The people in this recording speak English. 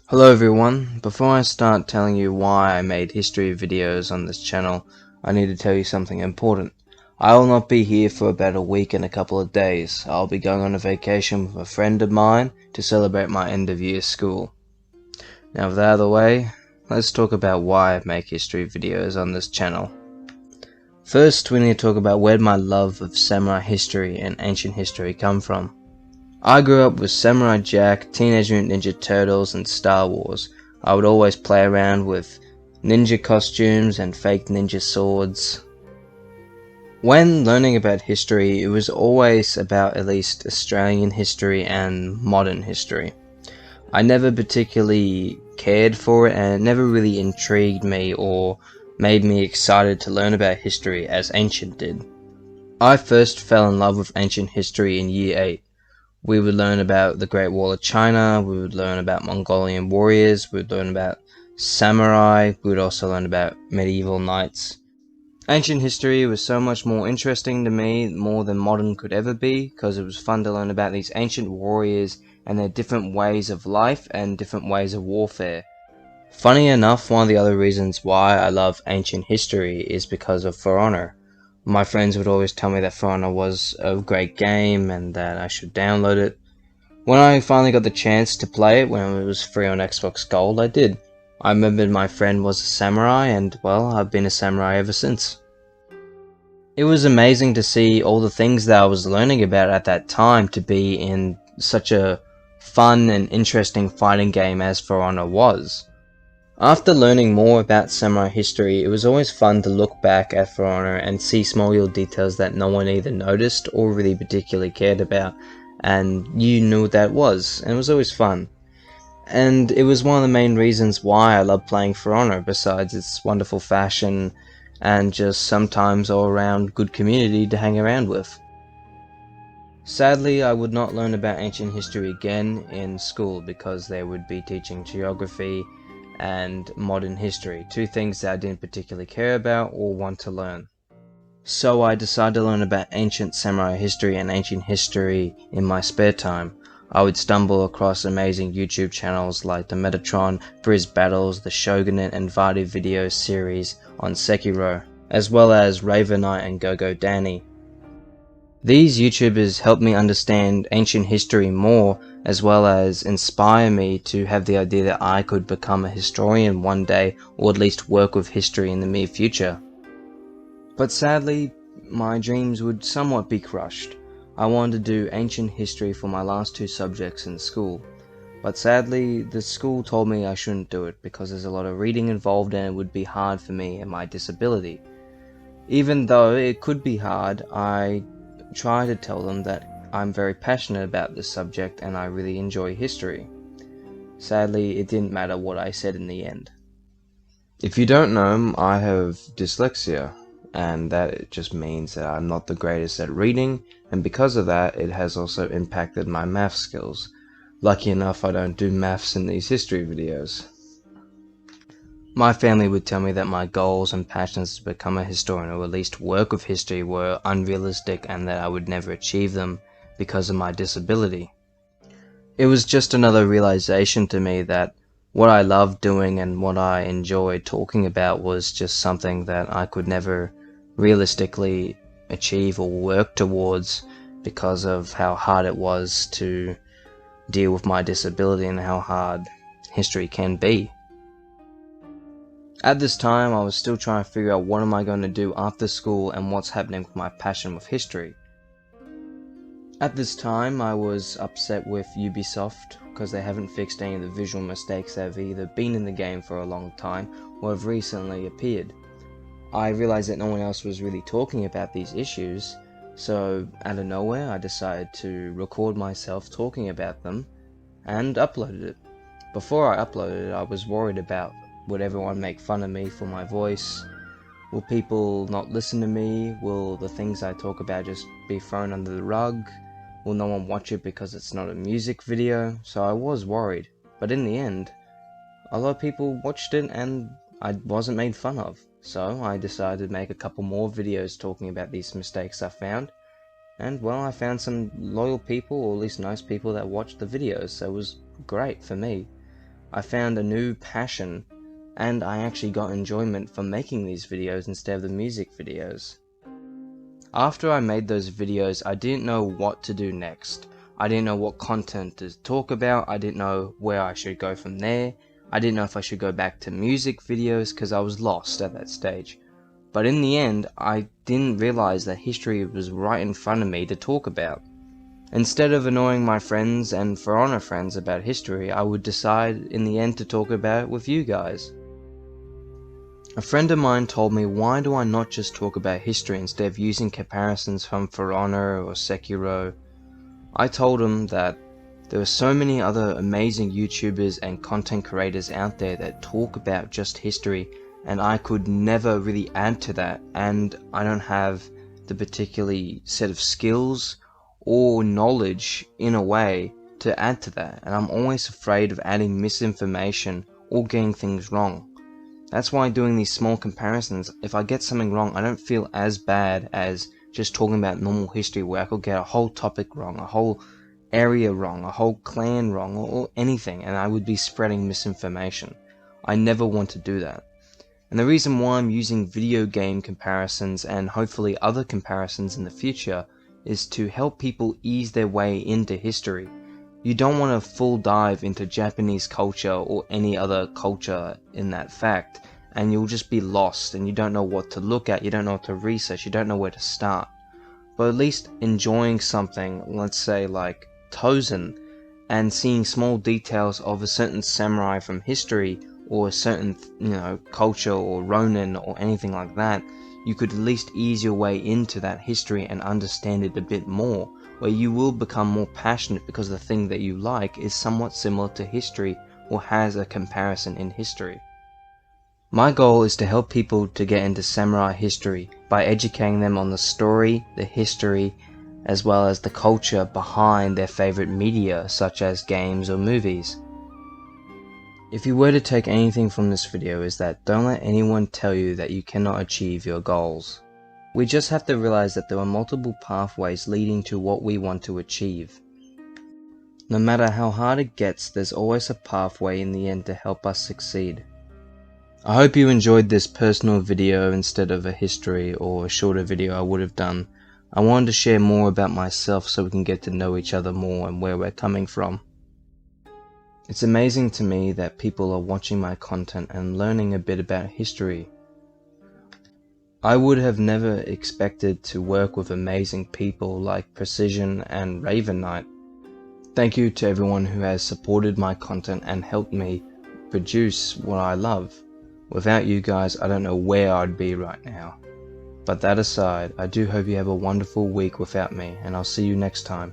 Hello everyone, before I start telling you why I made history videos on this channel, I need to tell you something important. I will not be here for about a week and a couple of days. I'll be going on a vacation with a friend of mine to celebrate my end of year school. Now with that out of the way, let's talk about why I make history videos on this channel. First, we need to talk about where my love of samurai history and ancient history come from. I grew up with Samurai Jack, Teenage Mutant Ninja Turtles, and Star Wars. I would always play around with ninja costumes and fake ninja swords. When learning about history, it was always about at least Australian history and modern history. I never particularly cared for it, and it never really intrigued me or made me excited to learn about history as ancient did. I first fell in love with ancient history in year 8. We would learn about the Great Wall of China, we would learn about Mongolian warriors, we would learn about samurai, we would also learn about medieval knights. Ancient history was so much more interesting to me, more than modern could ever be, because it was fun to learn about these ancient warriors and their different ways of life and different ways of warfare. Funny enough, one of the other reasons why I love ancient history is because of For Honor. My friends would always tell me that For Honor was a great game and that I should download it. When I finally got the chance to play it when it was free on Xbox Gold, I did. I remembered my friend was a samurai and, well, I've been a samurai ever since. It was amazing to see all the things that I was learning about at that time to be in such a fun and interesting fighting game as For Honor was. After learning more about samurai history, it was always fun to look back at For Honor and see small little details that no one either noticed or really particularly cared about, and you knew what that was, and it was always fun. And it was one of the main reasons why I love playing For Honor, besides its wonderful fashion and just sometimes all around good community to hang around with. Sadly, I would not learn about ancient history again in school because they would be teaching geography and modern history, two things that I didn't particularly care about or want to learn. So I decided to learn about ancient samurai history and ancient history in my spare time. I would stumble across amazing YouTube channels like the Metatron, Briz Battles, the Shogunate and Vardy video series on Sekiro, as well as Raven Knight and Go Danny. These YouTubers helped me understand ancient history more, as well as inspire me to have the idea that I could become a historian one day, or at least work with history in the near future. But sadly, my dreams would somewhat be crushed. I wanted to do ancient history for my last two subjects in school, but sadly the school told me I shouldn't do it because there's a lot of reading involved and it would be hard for me and my disability. Even though it could be hard, I try to tell them that I'm very passionate about this subject and I really enjoy history. Sadly, it didn't matter what I said in the end. If you don't know, I have dyslexia, and that just means that I'm not the greatest at reading, and because of that, it has also impacted my math skills. Lucky enough, I don't do maths in these history videos. My family would tell me that my goals and passions to become a historian or at least work with history were unrealistic and that I would never achieve them because of my disability. It was just another realization to me that what I loved doing and what I enjoyed talking about was just something that I could never realistically achieve or work towards because of how hard it was to deal with my disability and how hard history can be. At this time, I was still trying to figure out what am I going to do after school and what's happening with my passion with history. At this time, I was upset with Ubisoft because they haven't fixed any of the visual mistakes that have either been in the game for a long time or have recently appeared. I realized that no one else was really talking about these issues, so out of nowhere I decided to record myself talking about them and uploaded it. Before I uploaded it, I was worried about would everyone make fun of me for my voice? Will people not listen to me? Will the things I talk about just be thrown under the rug? Will no one watch it because it's not a music video? So I was worried, but in the end, a lot of people watched it and I wasn't made fun of. So I decided to make a couple more videos talking about these mistakes I found. And well, I found some loyal people, or at least nice people that watched the videos, so it was great for me. I found a new passion, and I actually got enjoyment from making these videos instead of the music videos. After I made those videos, I didn't know what to do next. I didn't know what content to talk about. I didn't know where I should go from there. I didn't know if I should go back to music videos because I was lost at that stage. But in the end, I didn't realize that history was right in front of me to talk about. Instead of annoying my friends and For Honor friends about history, I would decide in the end to talk about it with you guys. A friend of mine told me, why do I not just talk about history instead of using comparisons from For Honor or Sekiro? I told him that there are so many other amazing YouTubers and content creators out there that talk about just history, and I could never really add to that, and I don't have the particular set of skills or knowledge in a way to add to that, and I'm always afraid of adding misinformation or getting things wrong. That's why doing these small comparisons, if I get something wrong, I don't feel as bad as just talking about normal history where I could get a whole topic wrong, a whole area wrong, a whole clan wrong, or anything, and I would be spreading misinformation. I never want to do that. And the reason why I'm using video game comparisons and hopefully other comparisons in the future is to help people ease their way into history. You don't want a full dive into Japanese culture or any other culture in that fact, and you'll just be lost and you don't know what to look at, you don't know what to research, you don't know where to start. But at least enjoying something, let's say like Tozen, and seeing small details of a certain samurai from history or a certain, culture or Ronin or anything like that, you could at least ease your way into that history and understand it a bit more, where you will become more passionate because the thing that you like is somewhat similar to history or has a comparison in history. My goal is to help people to get into samurai history by educating them on the story, the history, as well as the culture behind their favorite media such as games or movies. If you were to take anything from this video, is that don't let anyone tell you that you cannot achieve your goals. We just have to realize that there are multiple pathways leading to what we want to achieve. No matter how hard it gets, there's always a pathway in the end to help us succeed. I hope you enjoyed this personal video instead of a history or a shorter video I would have done. I wanted to share more about myself so we can get to know each other more and where we're coming from. It's amazing to me that people are watching my content and learning a bit about history. I would have never expected to work with amazing people like Precursor and Raven Knight. Thank you to everyone who has supported my content and helped me produce what I love. Without you guys, I don't know where I'd be right now. But that aside, I do hope you have a wonderful week without me, and I'll see you next time.